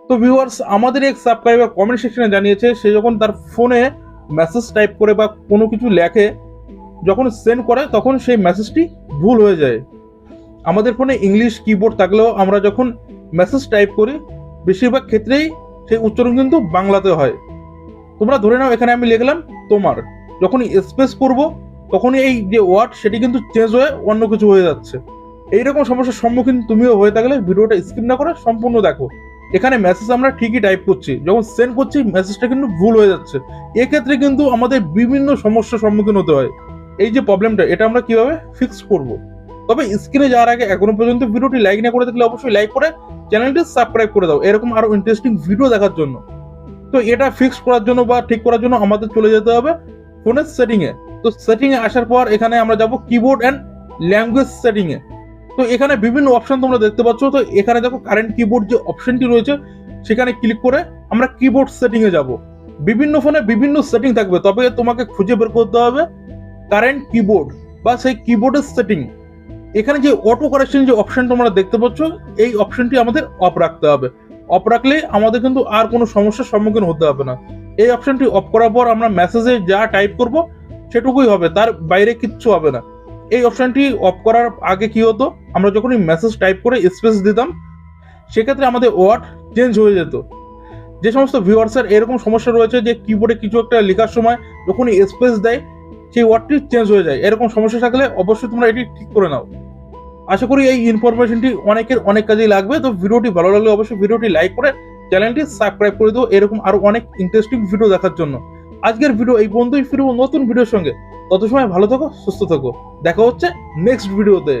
তো ভিউয়ার্স, আমাদের এক সাবস্ক্রাইবার কমেন্ট সেকশনে জানিয়েছে সে যখন তার ফোনে মেসেজ টাইপ করে বা কোনো কিছু লেখে, যখন সেন্ড করে তখন সেই মেসেজটি ভুল হয়ে যায়। আমাদের ফোনে ইংলিশ কিবোর্ড থাকলেও আমরা যখন মেসেজ টাইপ করি বেশিরভাগ ক্ষেত্রেই সেই উচ্চারণ কিন্তু বাংলাতে হয়। তোমরা ধরে নাও এখানে আমি লিখলাম তোমার, যখনই স্পেস করব তখনই এই যে ওয়ার্ড সেটি কিন্তু চেঞ্জ হয়ে অন্য কিছু হয়ে যাচ্ছে। এইরকম সমস্যার সম্মুখীন তুমিও হয়ে থাকলে ভিডিওটা স্কিপ না করে সম্পূর্ণ দেখো। এখানে মেসেজ আমরা ঠিকই টাইপ করছি, যখন সেন্ড করছি মেসেজটা কিন্তু ভুল হয়ে যাচ্ছে। এক্ষেত্রে কিন্তু আমাদের বিভিন্ন সমস্যার সম্মুখীন হতে হয়। এই যে প্রবলেমটা, এটা আমরা কিভাবে ফিক্স করব। তবে স্ক্রিনে যাওয়ার আগে এখনো পর্যন্ত ভিডিওটি লাইক না করে থাকলে অবশ্যই লাইক করে চ্যানেলটি সাবস্ক্রাইব করে দাও এরকম আরো ইন্টারেস্টিং ভিডিও দেখার জন্য। তো এটা ফিক্স করার জন্য বা ঠিক করার জন্য আমাদের চলে যেতে হবে ফোনের সেটিং এ। তো সেটিং এ আসার পর এখানে আমরা যাব কিবোর্ড এন্ড ল্যাঙ্গুয়েজ সেটিং এ। তো এখানে বিভিন্ন অপশন তোমরা দেখতে পাচ্ছ। তো এখানে দেখো কারেন্ট কিবোর্ড যে অপশনটি রয়েছে সেখানে ক্লিক করে আমরা কিবোর্ড সেটিং এ যাব। বিভিন্ন ফোনে বিভিন্ন সেটিং থাকবে, তবে তোমাকে খুঁজে বের করতে হবে কারেন্ট কিবোর্ড বা সেই কিবোর্ডের সেটিং। এখানে যে অটো কারেকশন যে অপশন তোমরা দেখতে পাচ্ছ, এই অপশনটি আমাদের অফ রাখতে হবে। অফ রাখলে আমাদের কিন্তু আর কোনো সমস্যার সম্মুখীন হতে হবে না। এই অপশনটি অফ করার পর আমরা মেসেজে যা টাইপ করব সেটুকুই হবে, তার বাইরে কিচ্ছু হবে না। এই অপশনটি অফ করার আগে কি হতো, আমরা যখনই মেসেজ টাইপ করে স্পেস দিতাম সেক্ষেত্রে আমাদের ওয়ার্ড চেঞ্জ হয়ে যেত। যে সমস্ত ভিউয়ার্সের এরকম সমস্যা রয়েছে যে কিবোর্ডে কিছু একটা লেখার সময় যখনই স্পেস দেয় সেই ওয়ার্ডটি চেঞ্জ হয়ে যায়, এরকম সমস্যা থাকলে অবশ্যই তোমরা এটি ঠিক করে নাও। আশা করি এই ইনফরমেশনটি অনেকের অনেক কাজেই লাগবে। তো ভিডিওটি ভালো লাগলে অবশ্যই ভিডিওটি লাইক করে চ্যানেলটি সাবস্ক্রাইব করে দিও এরকম আরো অনেক ইন্টারেস্টিং ভিডিও দেখার জন্য। আজকের ভিডিও এই পর্যন্তই, ফিরবো নতুন ভিডিওর সঙ্গে। তত সময় ভালো থাকো, সুস্থ থাকো, দেখা হচ্ছে নেক্সট ভিডিওতে।